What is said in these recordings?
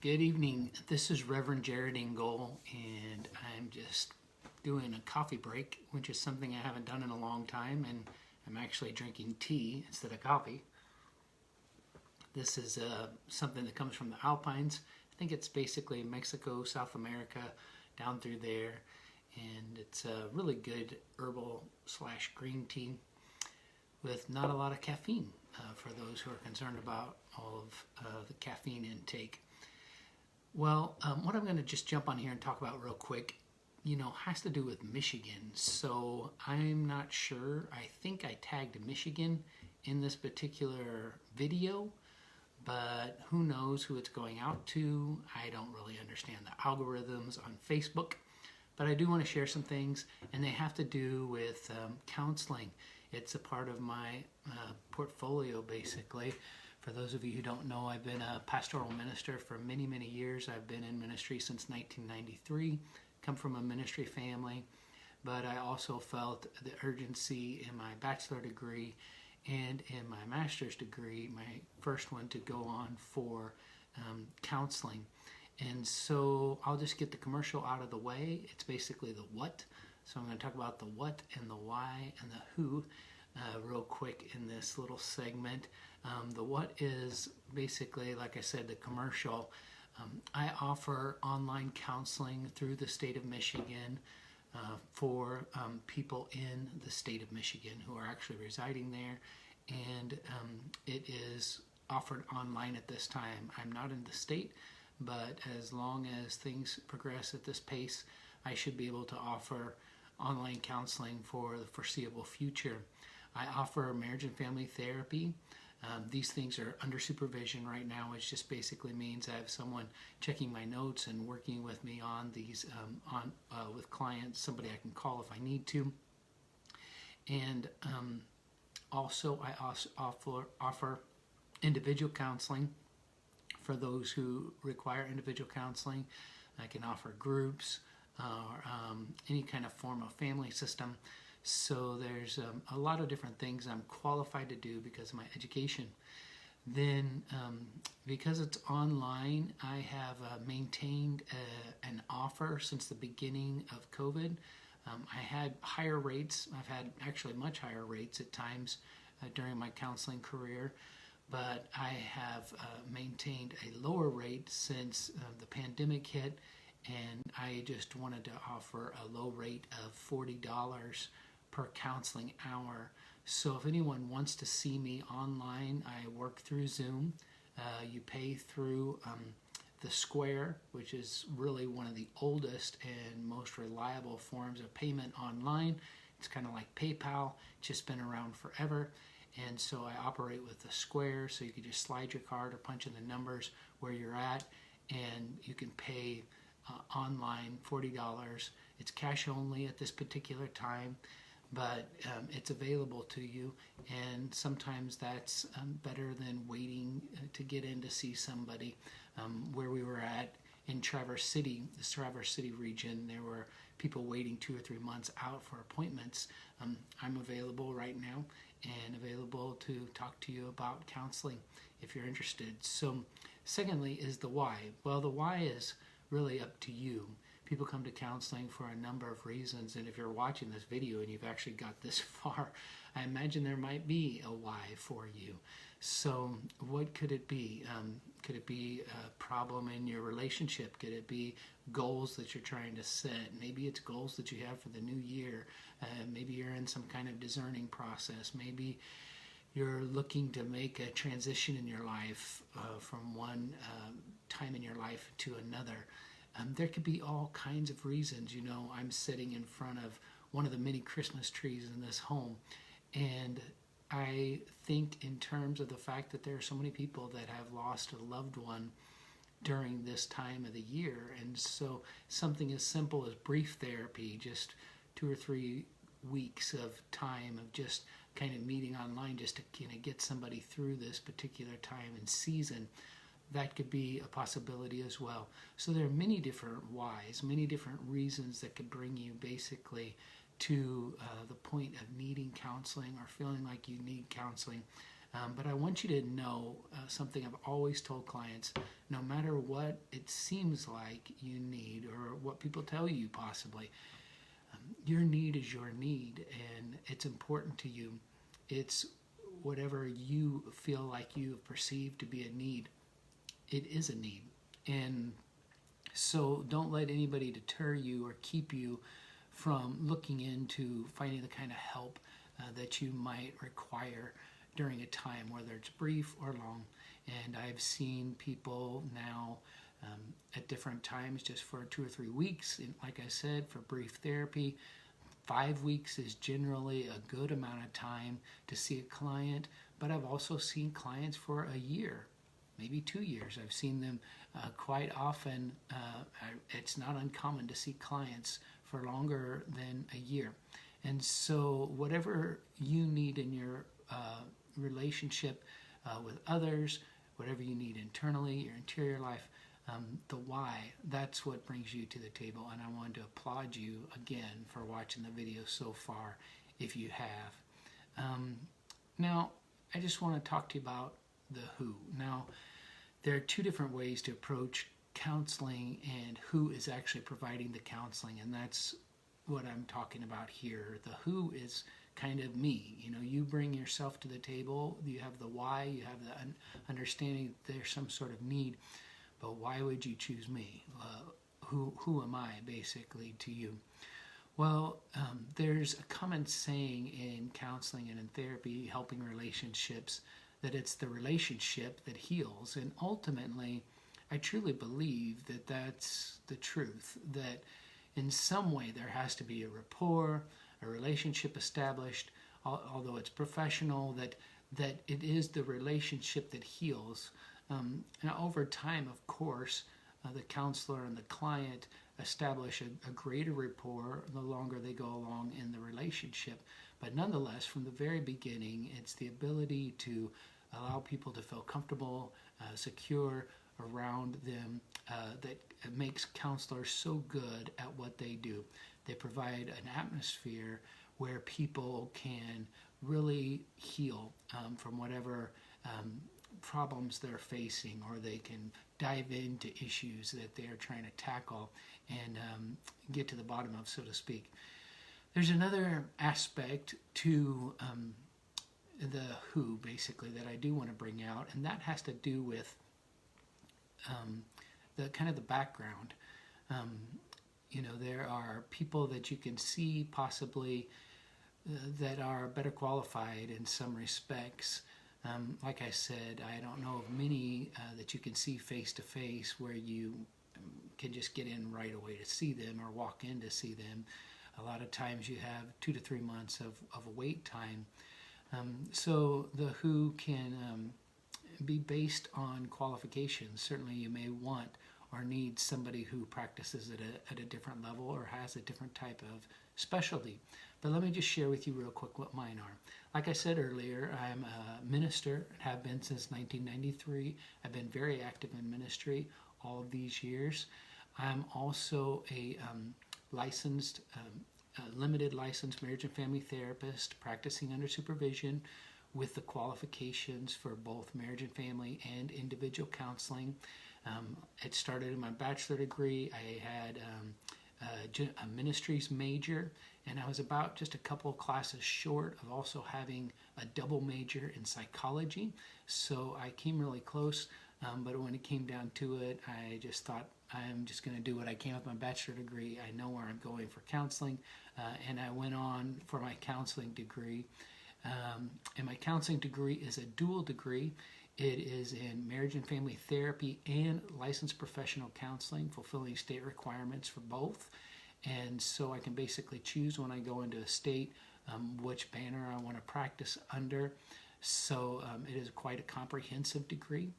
Good evening. This is Reverend JCIngle, and I'm just doing a coffee break, which is something I haven't done in a long time, and I'm actually drinking tea instead of coffee. This is something that comes from the Alpines. I think it's basically Mexico, South America, down through there, and it's a really good herbal / green tea with not a lot of caffeine for those who are concerned about all of the caffeine intake. Well, what I'm going to just jump on here and talk about real quick, has to do with Michigan. So I'm not sure. I think I tagged Michigan in this particular video, but who knows who it's going out to. I don't really understand the algorithms on Facebook, but I do want to share some things, and they have to do with counseling. It's a part of my portfolio, basically. For those of you who don't know, I've been a pastoral minister for many, many years. I've been in ministry since 1993, come from a ministry family, but I also felt the urgency in my bachelor degree and in my master's degree, my first one, to go on for counseling. And so I'll just get the commercial out of the way. It's basically the what. So I'm going to talk about the what and the why and the who real quick in this little segment. The what is basically, like I said, the commercial. I offer online counseling through the state of Michigan for people in the state of Michigan who are actually residing there, and it is offered online at this time. I'm not in the state, but as long as things progress at this pace, I should be able to offer online counseling for the foreseeable future. I offer marriage and family therapy. These things are under supervision right now, which just basically means I have someone checking my notes and working with me on these, with clients, somebody I can call if I need to. And also I offer individual counseling for those who require individual counseling. I can offer groups or any kind of form of family system. So there's a lot of different things I'm qualified to do because of my education. Then because it's online, I have maintained an offer since the beginning of COVID. I had higher rates. I've had actually much higher rates at times during my counseling career, but I have maintained a lower rate since the pandemic hit, and I just wanted to offer a low rate of $40 per counseling hour. So if anyone wants to see me online, I work through Zoom. You pay through the Square, which is really one of the oldest and most reliable forms of payment online. It's kind of like PayPal, it's just been around forever. And so I operate with the Square, so you can just slide your card or punch in the numbers where you're at, and you can pay online $40. It's cash only at this particular time, but it's available to you, and sometimes that's better than waiting to get in to see somebody. Where we were at in Traverse City, the Traverse City region, there were people waiting 2 or 3 months out for appointments. I'm available right now and available to talk to you about counseling if you're interested. So secondly is the why. Well, the why is really up to you. People come to counseling for a number of reasons, and if you're watching this video and you've actually got this far, I imagine there might be a why for you. So what could it be? Could it be a problem in your relationship? Could it be goals that you're trying to set? Maybe it's goals that you have for the new year. Maybe you're in some kind of discerning process. Maybe you're looking to make a transition in your life from one time in your life to another. There could be all kinds of reasons. I'm sitting in front of one of the many Christmas trees in this home, and I think in terms of the fact that there are so many people that have lost a loved one during this time of the year. And so something as simple as brief therapy, just 2 or 3 weeks of time of just kind of meeting online just to kind of get somebody through this particular time and season, that could be a possibility as well. So there are many different whys, many different reasons that could bring you basically to the point of needing counseling or feeling like you need counseling. But I want you to know something I've always told clients: no matter what it seems like you need or what people tell you possibly, your need is your need, and it's important to you. It's whatever you feel like you perceive to be a need. It is a need. And so don't let anybody deter you or keep you from looking into finding the kind of help that you might require during a time, whether it's brief or long. And I've seen people now at different times just for 2 or 3 weeks. And like I said, for brief therapy, 5 weeks is generally a good amount of time to see a client. But I've also seen clients for a year, maybe 2 years. I've seen them quite often. It's not uncommon to see clients for longer than a year. And so whatever you need in your relationship with others, whatever you need internally, your interior life, the why, that's what brings you to the table. And I wanted to applaud you again for watching the video so far, if you have. Now, I just want to talk to you about the who. Now, there are 2 different ways to approach counseling and who is actually providing the counseling, and that's what I'm talking about here. The who is kind of me. You know, you bring yourself to the table. You have the why. You have the understanding that there's some sort of need. But why would you choose me? Who am I, basically, to you? Well, there's a common saying in counseling and in therapy, helping relationships, that it's the relationship that heals. And ultimately, I truly believe that that's the truth, that in some way there has to be a rapport, a relationship established, although it's professional, that it is the relationship that heals. Now, over time, of course, the counselor and the client establish a greater rapport the longer they go along in the relationship. But nonetheless, from the very beginning, it's the ability to allow people to feel comfortable, secure around them, that makes counselors so good at what they do. They provide an atmosphere where people can really heal from whatever problems they're facing, or they can dive into issues that they're trying to tackle and get to the bottom of, so to speak. There's another aspect to the who, basically, that I do want to bring out, and that has to do with the kind of the background. You know, there are people that you can see possibly that are better qualified in some respects. Like I said, I don't know of many that you can see face to face where you can just get in right away to see them or walk in to see them. A lot of times you have 2 to 3 months of a wait time. So the who can be based on qualifications. Certainly you may want or need somebody who practices at a different level or has a different type of specialty. But let me just share with you real quick what mine are. Like I said earlier, I'm a minister, have been since 1993. I've been very active in ministry all of these years. I'm also a licensed, limited licensed marriage and family therapist, practicing under supervision with the qualifications for both marriage and family and individual counseling. It started in my bachelor degree. I had a ministries major, and I was about just a couple of classes short of also having a double major in psychology. So I came really close, but when it came down to it, I just thought, I'm just going to do what I can with my bachelor degree. I know where I'm going for counseling, and I went on for my counseling degree. And my counseling degree is a dual degree. It is in marriage and family therapy and licensed professional counseling, fulfilling state requirements for both. And so I can basically choose when I go into a state which banner I want to practice under. So it is quite a comprehensive degree.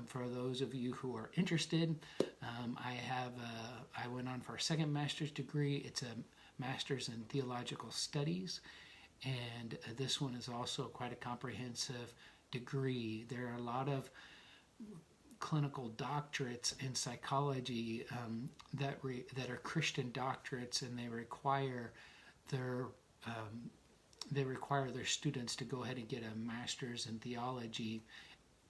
For those of you who are interested, I went on for a second master's degree. It's a master's in theological studies. And this one is also quite a comprehensive degree. There are a lot of clinical doctorates in psychology that are Christian doctorates, and they require their they require their students to go ahead and get a master's in theology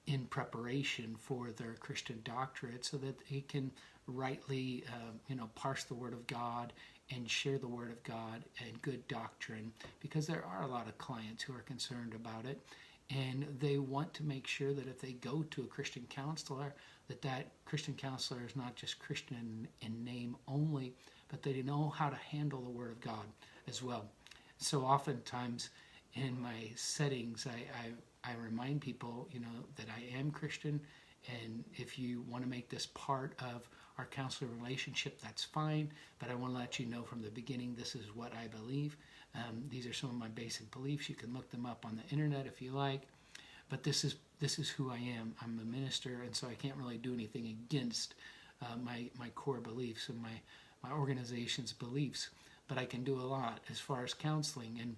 in preparation for their Christian doctorate, so that they can rightly, parse the Word of God and share the Word of God and good doctrine, because there are a lot of clients who are concerned about it, and they want to make sure that if they go to a Christian counselor, that Christian counselor is not just Christian in name only, but they know how to handle the Word of God as well. So oftentimes in my settings, I remind people, that I am Christian, and if you want to make this part of our counselor relationship, that's fine, but I want to let you know from the beginning, this is what I believe. These are some of my basic beliefs. You can look them up on the internet if you like, but this is who I am. I'm a minister, and so I can't really do anything against my core beliefs and my organization's beliefs, but I can do a lot as far as counseling. And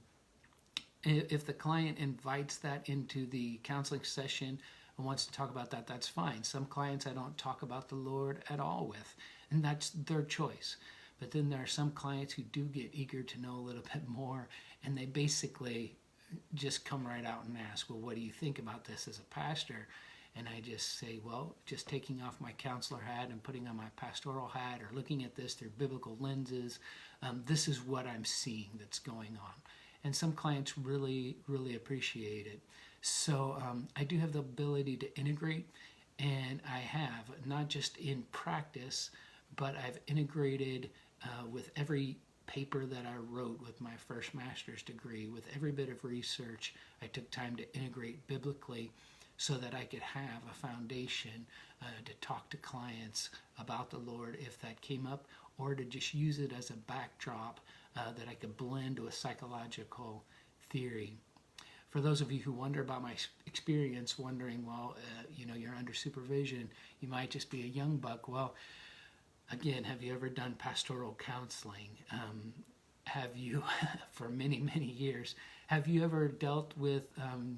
if the client invites that into the counseling session and wants to talk about that, that's fine. Some clients I don't talk about the Lord at all with, and that's their choice. But then there are some clients who do get eager to know a little bit more, and they basically just come right out and ask, well, what do you think about this as a pastor? And I just say, well, just taking off my counselor hat and putting on my pastoral hat, or looking at this through biblical lenses, this is what I'm seeing that's going on. And some clients really, really appreciate it. So I do have the ability to integrate, and I have, not just in practice, but I've integrated with every paper that I wrote with my first master's degree, with every bit of research. I took time to integrate biblically so that I could have a foundation to talk to clients about the Lord if that came up, or to just use it as a backdrop that I could blend with psychological theory. For those of you who wonder about my experience, wondering, well, you're under supervision, you might just be a young buck. Well, again, have you ever done pastoral counseling? Have you, for many, many years, have you ever dealt with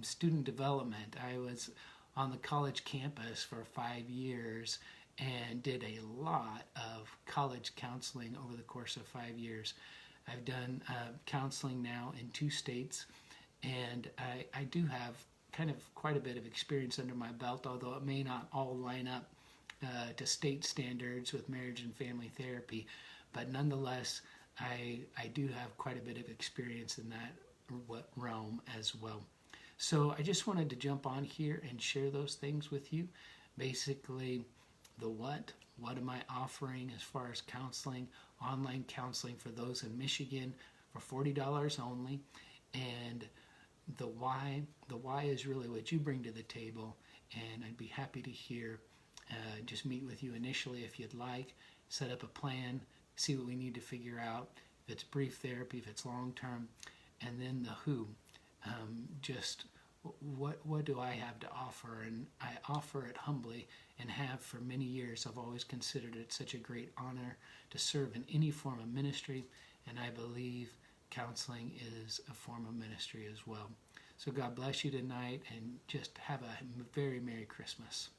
student development? I was on the college campus for 5 years and did a lot of college counseling over the course of 5 years. I've done counseling now in 2 states, and I do have kind of quite a bit of experience under my belt, although it may not all line up to state standards with marriage and family therapy. But nonetheless, I do have quite a bit of experience in that realm as well. So I just wanted to jump on here and share those things with you. Basically, the what am I offering as far as counseling, online counseling for those in Michigan for $40 only, and the why is really what you bring to the table, and I'd be happy to hear. Just meet with you initially if you'd like, set up a plan, see what we need to figure out, if it's brief therapy, if it's long term, and then the who, just what do I have to offer? And I offer it humbly, and have for many years. I've always considered it such a great honor to serve in any form of ministry, and I believe counseling is a form of ministry as well. So God bless you tonight, and just have a very Merry Christmas.